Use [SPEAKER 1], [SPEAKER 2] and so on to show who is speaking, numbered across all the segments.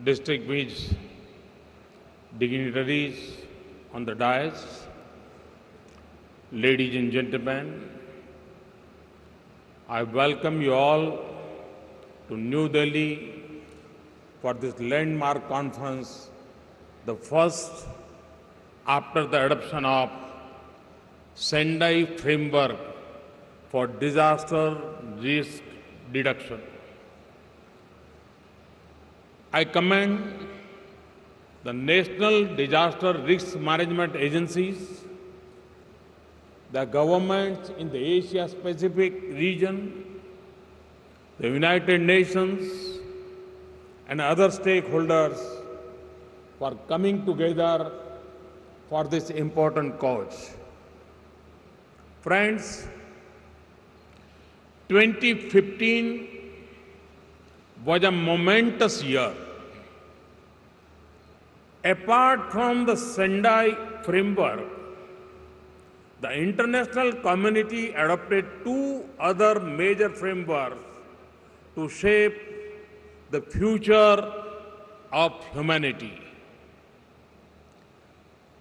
[SPEAKER 1] distinguished dignitaries on the dais, ladies and gentlemen, I welcome you all to New Delhi for this landmark conference, the first after the adoption of Sendai Framework for disaster risk reduction. I commend the national disaster risk management agencies, the governments in the Asia-Pacific region, the United Nations, and other stakeholders for coming together for this important cause. Friends, 2015 was a momentous year. Apart from the Sendai Framework, the international community adopted two other major frameworks to shape the future of humanity.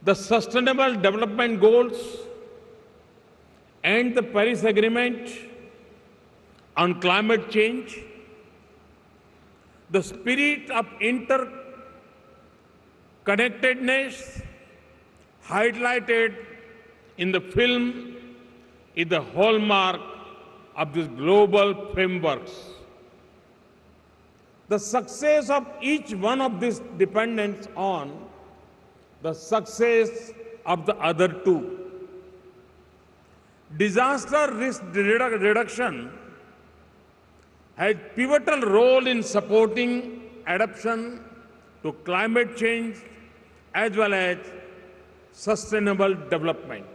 [SPEAKER 1] The Sustainable Development Goals and the Paris Agreement on climate change. The spirit of interconnectedness highlighted in the film is the hallmark of these global frameworks. The success of each one of these depends on the success of the other two. Disaster risk reduction has pivotal role in supporting adaptation to climate change as well as sustainable development.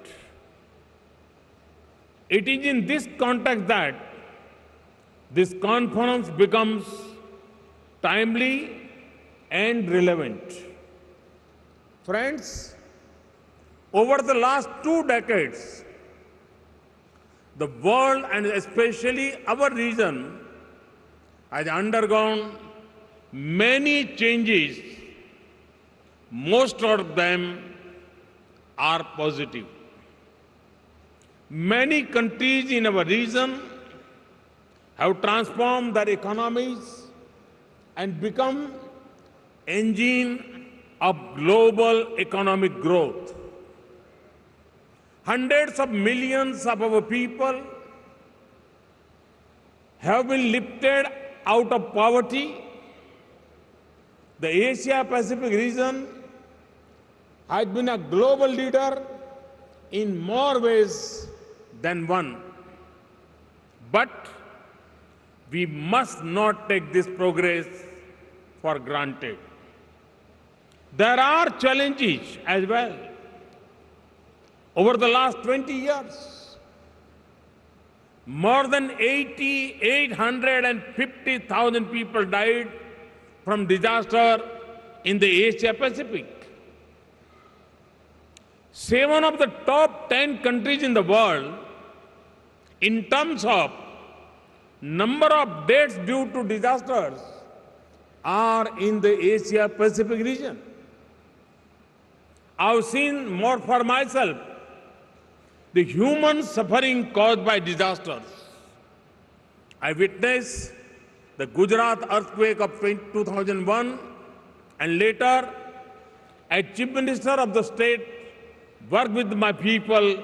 [SPEAKER 1] It is in this context that this conference becomes timely and relevant. Friends, over the last 2 decades, the world and especially our region has undergone many changes. Most of them are positive. Many countries in our region have transformed their economies and become engine of global economic growth. Hundreds of millions of our people have been lifted out of poverty. The Asia-Pacific region has been a global leader in more ways than one. But we must not take this progress for granted. There are challenges as well. Over the last 20 years, more than 850,000 people died from disaster in the Asia-Pacific. 7 of the top 10 countries in the world, in terms of number of deaths due to disasters, are in the Asia-Pacific region. I've seen more for myself the human suffering caused by disasters. I witnessed the Gujarat earthquake of 2001 and later, as Chief Minister of the state, worked with my people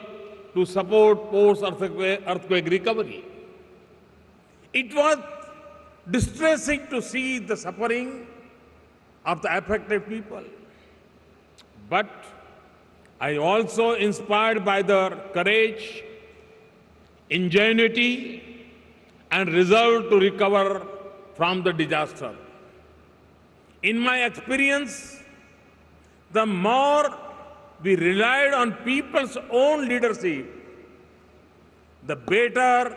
[SPEAKER 1] to support post-earthquake recovery. It was distressing to see the suffering of the affected people. But I also inspired by their courage, ingenuity, and resolve to recover from the disaster. In my experience, the more we relied on people's own leadership, the better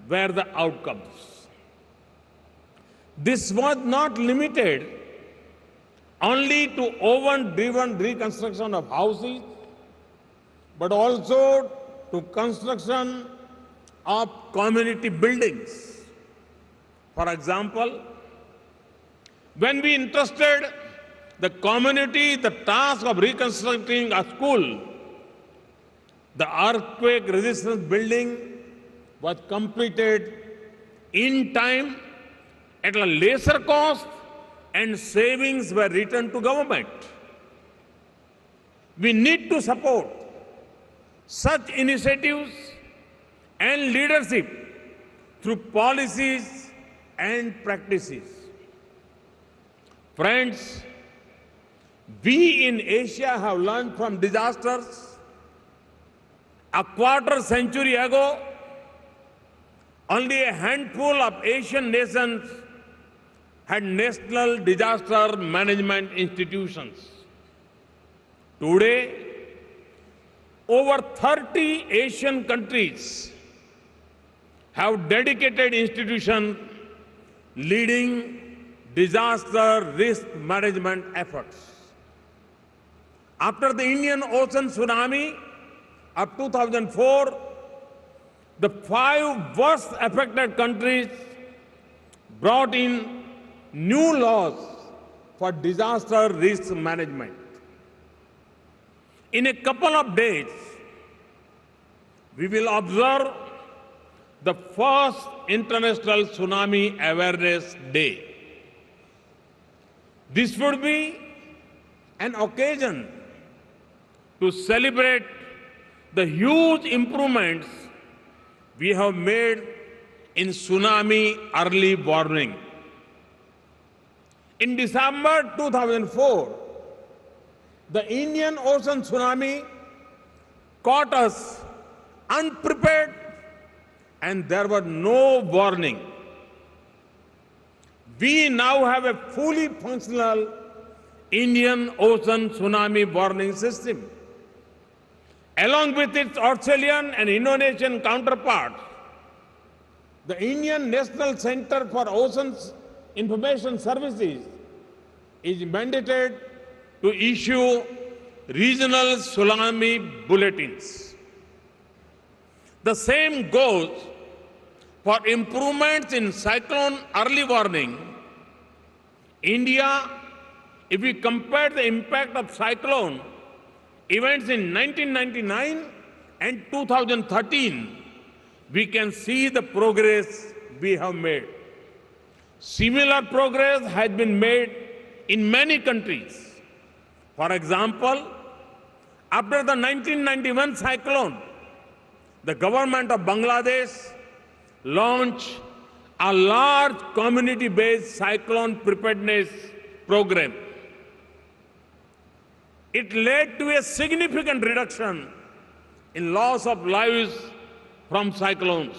[SPEAKER 1] were the outcomes. This was not limited only to oven-driven reconstruction of houses, but also to construction of community buildings. For example, When we entrusted the community the task of reconstructing a school, the earthquake resistant building was completed in time at a lesser cost and savings were returned to government. We need to support such initiatives and leadership through policies and practices. Friends, we in Asia have learned from disasters. A quarter century ago, only a handful of Asian nations had national disaster management institutions. Today, over 30 Asian countries have dedicated institutions leading disaster risk management efforts. After the Indian Ocean tsunami of 2004, the 5 worst affected countries brought in new laws for disaster risk management. In a couple of days, we will observe the first International Tsunami Awareness Day. This would be an occasion to celebrate the huge improvements we have made in tsunami early warning. In December 2004, the Indian Ocean tsunami caught us unprepared and there was no warning. We now have a fully functional Indian Ocean tsunami warning system. Along with its Australian and Indonesian counterparts, the Indian National Center for Oceans Information Services is mandated to issue regional tsunami bulletins. The same goes for improvements in cyclone early warning. India, if we compare the impact of cyclone events in 1999 and 2013, we can see the progress we have made. Similar progress has been made in many countries. For example, after the 1991 cyclone, the government of Bangladesh launched a large community-based cyclone preparedness program. It led to a significant reduction in loss of lives from cyclones.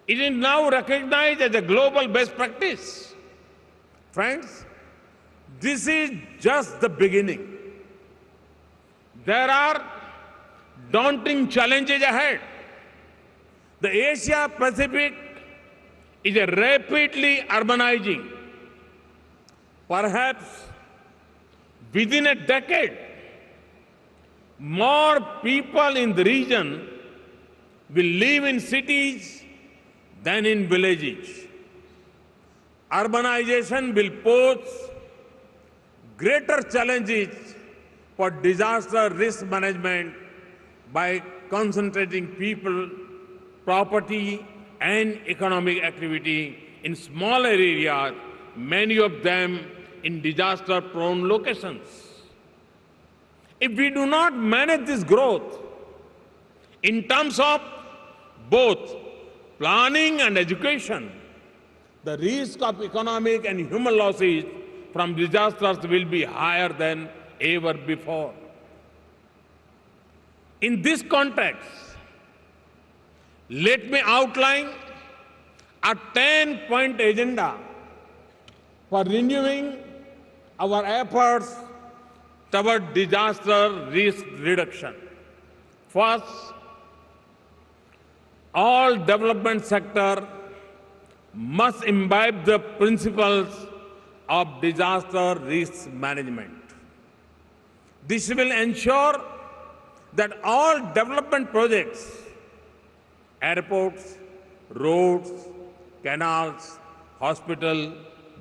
[SPEAKER 1] It is now recognized as a global best practice. Friends, this is just the beginning. There are daunting challenges ahead. The Asia Pacific is a rapidly urbanizing. Perhaps within a decade, more people in the region will live in cities than in villages. Urbanization will pose greater challenges for disaster risk management by concentrating people, property, and economic activity in smaller areas, many of them in disaster-prone locations. If we do not manage this growth in terms of both planning and education, the risk of economic and human losses from disasters will be higher than ever before. In this context, let me outline a 10-point agenda for renewing our efforts toward disaster risk reduction. First, all development sector must imbibe the principles of disaster risk management. This will ensure that all development projects, airports, roads, canals, hospitals,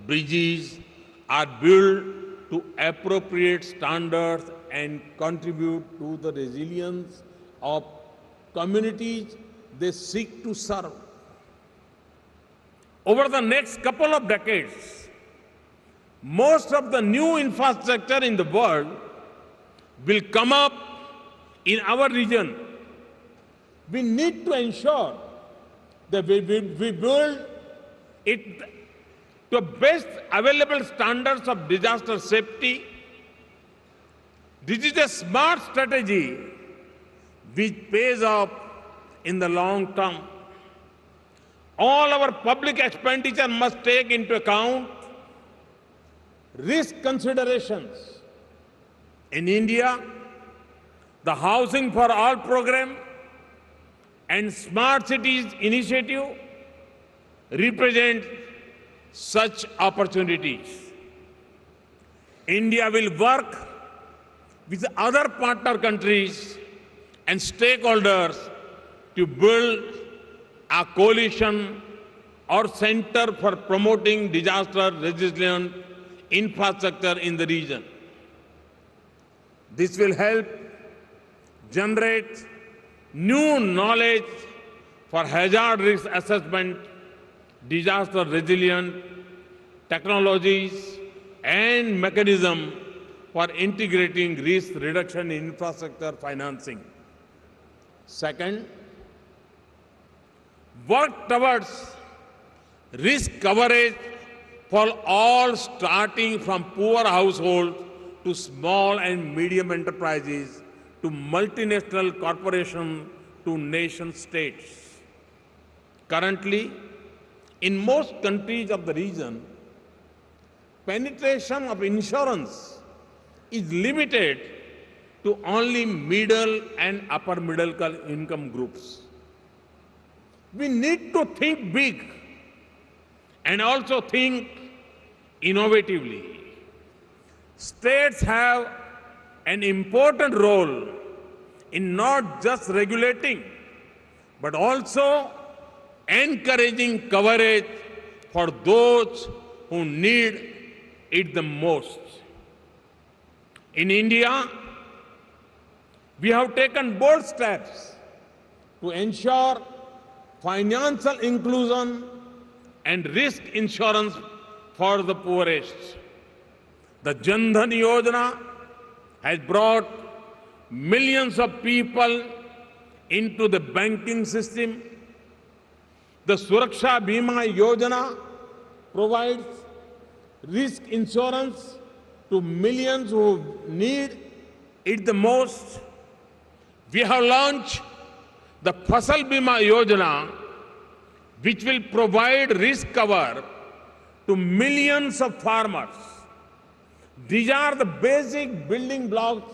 [SPEAKER 1] bridges are built to appropriate standards and contribute to the resilience of communities they seek to serve. Over the next couple of decades, most of the new infrastructure in the world will come up in our region. We need to ensure that we build it to best available standards of disaster safety. This is a smart strategy which pays off in the long term. All our public expenditure must take into account risk considerations. In India, the Housing for All program and Smart Cities initiative represent such opportunities. India will work with other partner countries and stakeholders to build a coalition or center for promoting disaster-resilient infrastructure in the region. This will help generate new knowledge for hazard risk assessment, disaster resilient technologies, and mechanism for integrating risk reduction in infrastructure financing. Second, work towards risk coverage for all, starting from poor households to small and medium enterprises to multinational corporations to nation states. Currently, in most countries of the region, penetration of insurance is limited to only middle and upper middle income groups. We need to think big and also think innovatively. States have an important role in not just regulating, but also encouraging coverage for those who need it the most. In India, we have taken bold steps to ensure financial inclusion and risk insurance for the poorest. The Jan Dhan Yojana has brought millions of people into the banking system. The Suraksha Bima Yojana provides risk insurance to millions who need it the most. We have launched the Fasal Bima Yojana, which will provide risk cover to millions of farmers. These are the basic building blocks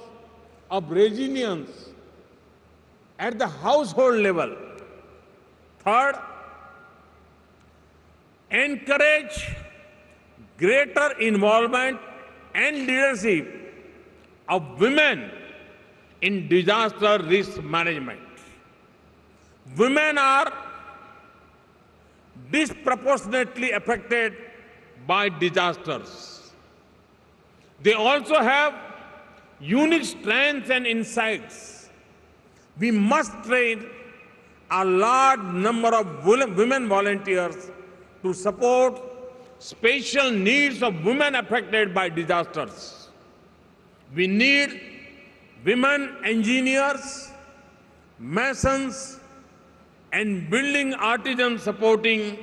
[SPEAKER 1] of resilience at the household level. Third, encourage greater involvement and leadership of women in disaster risk management. Women are disproportionately affected by disasters. They also have unique strengths and insights. We must train a large number of women volunteers to support special needs of women affected by disasters. We need women engineers, masons, and building artisans supporting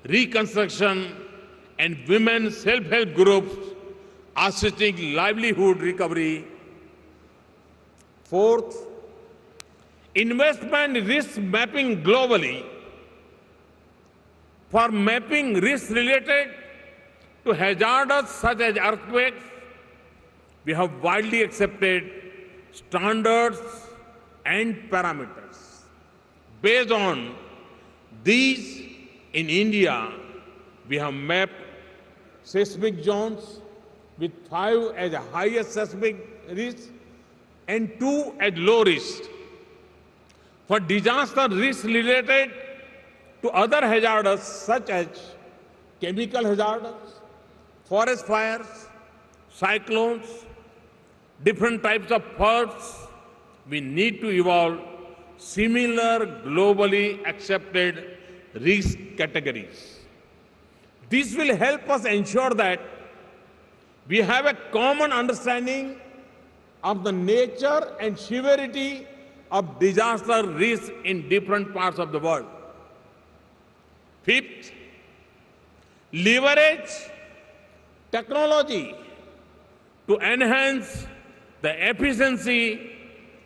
[SPEAKER 1] reconstruction, and women self-help groups assisting livelihood recovery. Fourth, investment risk mapping globally for mapping risks related to hazards such as earthquakes. We have widely accepted standards and parameters. Based on these, in India, we have mapped seismic zones with 5 as the highest seismic risk and 2 as low risk. For disaster risk related to other hazards such as chemical hazards, forest fires, cyclones, different types of floods, we need to evolve similar globally accepted risk categories. This will help us ensure that we have a common understanding of the nature and severity of disaster risk in different parts of the world. Fifth, leverage technology to enhance the efficiency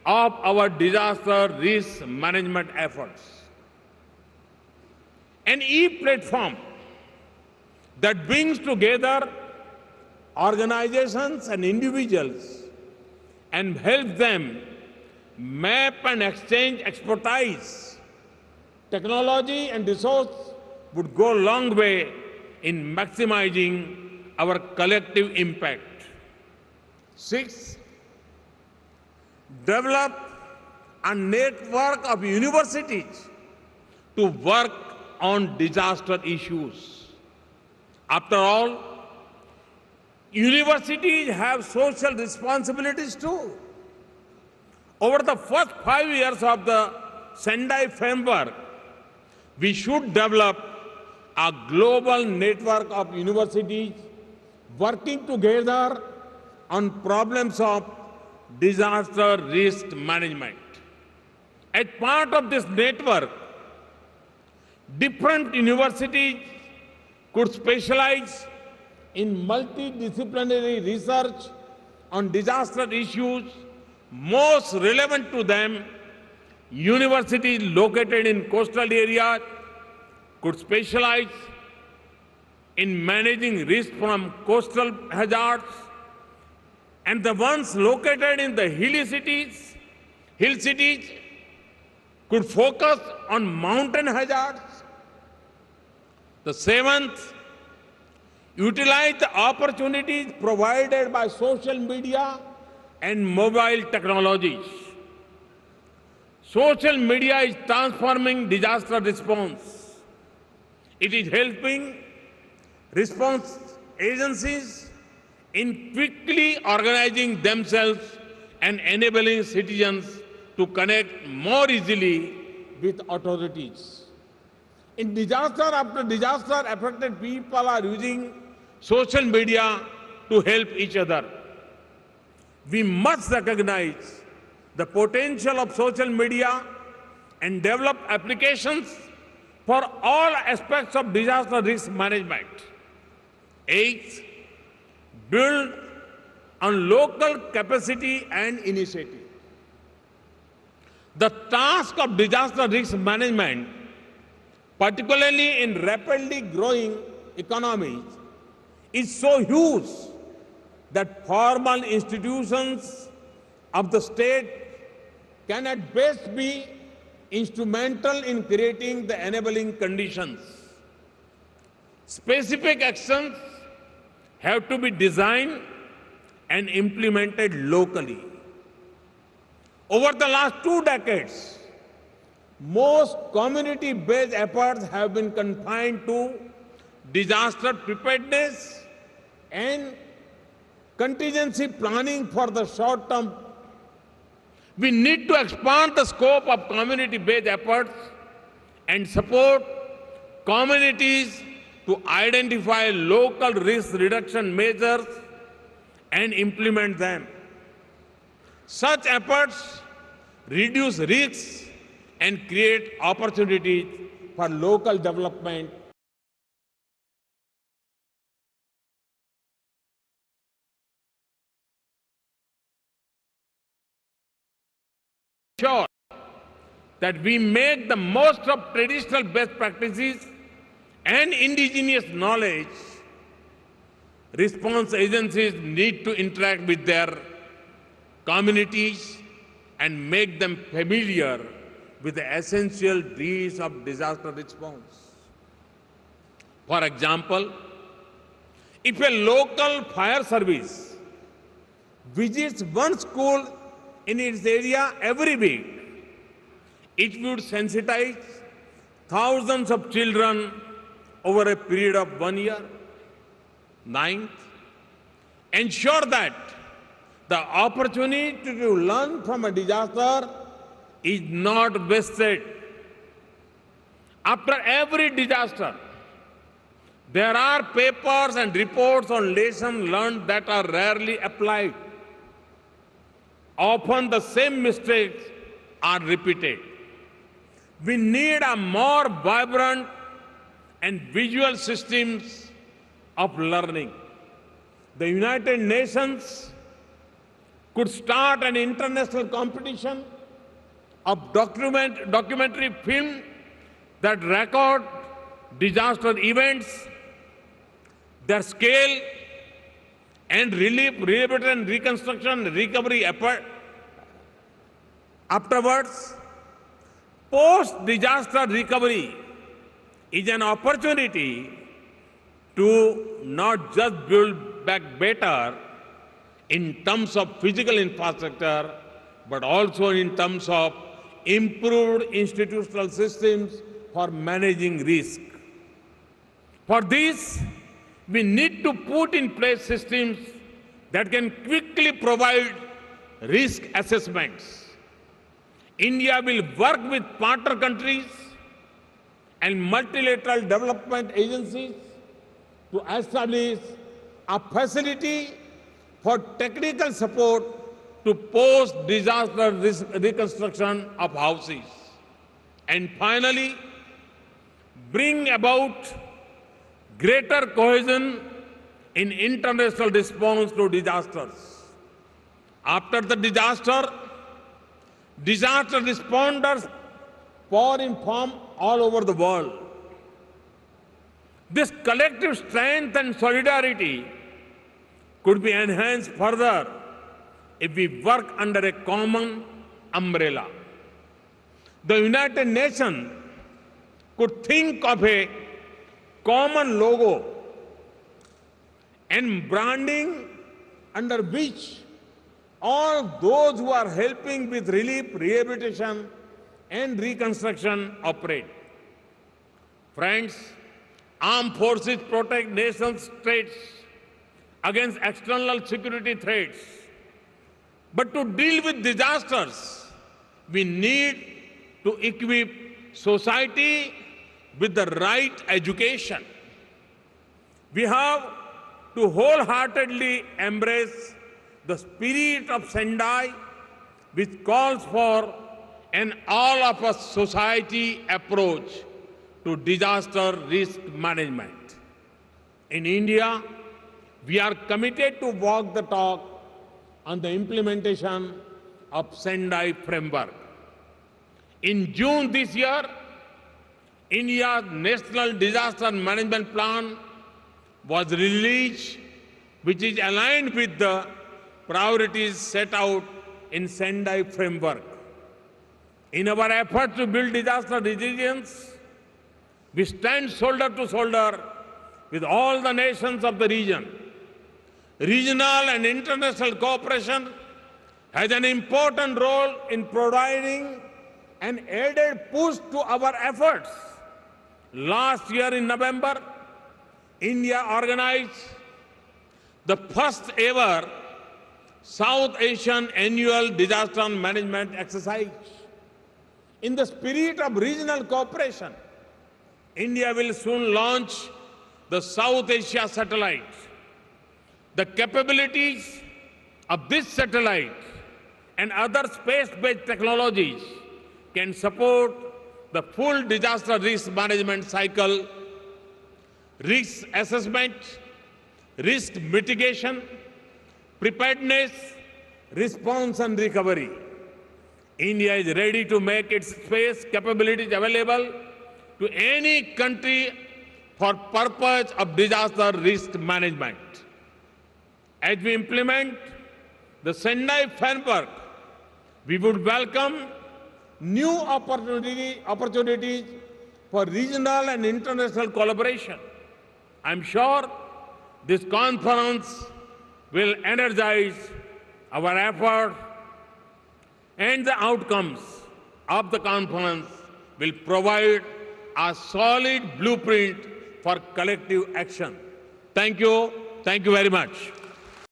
[SPEAKER 1] of our disaster risk management efforts. An e-platform that brings together organizations and individuals and helps them map and exchange expertise, technology and resource would go a long way in maximizing our collective impact. Six, develop a network of universities to work on disaster issues. After all, universities have social responsibilities too. Over the first 5 years of the Sendai Framework, we should develop a global network of universities working together on problems of disaster risk management. As part of this network, different universities could specialize in multidisciplinary research on disaster issues most relevant to them. Universities located in coastal areas could specialize in managing risk from coastal hazards, and the ones located in the hill cities could focus on mountain hazards. The seventh, utilize the opportunities provided by social media and mobile technologies. Social media is transforming disaster response. It is helping response agencies in quickly organizing themselves and enabling citizens to connect more easily with authorities. In disaster after disaster, affected people are using social media to help each other. We must recognize the potential of social media and develop applications for all aspects of disaster risk management. Eighth, build on local capacity and initiative. The task of disaster risk management, particularly in rapidly growing economies, is so huge that formal institutions of the state can at best be instrumental in creating the enabling conditions. Specific actions have to be designed and implemented locally. Over the last 2 decades, most community-based efforts have been confined to disaster preparedness and contingency planning for the short term. We need to expand the scope of community-based efforts and support communities to identify local risk reduction measures and implement them. Such efforts reduce risks and create opportunities for local development. Sure that we make the most of traditional best practices and indigenous knowledge. Response agencies need to interact with their communities and make them familiar with the essential dais of disaster response. For example, if a local fire service visits one school in its area every week, it would sensitize thousands of children over a period of 1 year. Ninth, ensure that the opportunity to learn from a disaster is not wasted. After every disaster, there are papers and reports on lessons learned that are rarely applied. Often the same mistakes are repeated. We need a more vibrant and visual systems of learning. The United Nations could start an international competition of documentary film that record disaster events, their scale, and relief, rehabilitation, reconstruction, recovery effort. Afterwards, post-disaster recovery is an opportunity to not just build back better in terms of physical infrastructure, but also in terms of improved institutional systems for managing risk. For this, we need to put in place systems that can quickly provide risk assessments. India will work with partner countries and multilateral development agencies to establish a facility for technical support to post-disaster reconstruction of houses. And finally, bring about greater cohesion in international response to disasters. After the disaster responders pour in from all over the world. This collective strength and solidarity could be enhanced further if we work under a common umbrella. The United Nations could think of a common logo and branding under which all those who are helping with relief, rehabilitation, and reconstruction operate. Friends, armed forces protect nation states against external security threats. But to deal with disasters, we need to equip society with the right education. We have to wholeheartedly embrace the spirit of Sendai, which calls for an all-of-us society approach to disaster risk management. In India, we are committed to walk the talk on the implementation of Sendai Framework. In June this year, India's National Disaster Management Plan was released, which is aligned with the priorities set out in Sendai Framework. In our effort to build disaster resilience, we stand shoulder to shoulder with all the nations of the region. Regional and international cooperation has an important role in providing an added push to our efforts. Last year in November, India organized the first ever South Asian Annual Disaster Management Exercise. In the spirit of regional cooperation, India will soon launch the South Asia satellite. The capabilities of this satellite and other space-based technologies can support the full disaster risk management cycle, risk assessment, risk mitigation, preparedness, response and recovery. India is ready to make its space capabilities available to any country for purpose of disaster risk management. As we implement the Sendai Framework, we would welcome new opportunities for regional and international collaboration. I'm sure this conference will energize our effort, and the outcomes of the conference will provide a solid blueprint for collective action. Thank you. Thank you very much.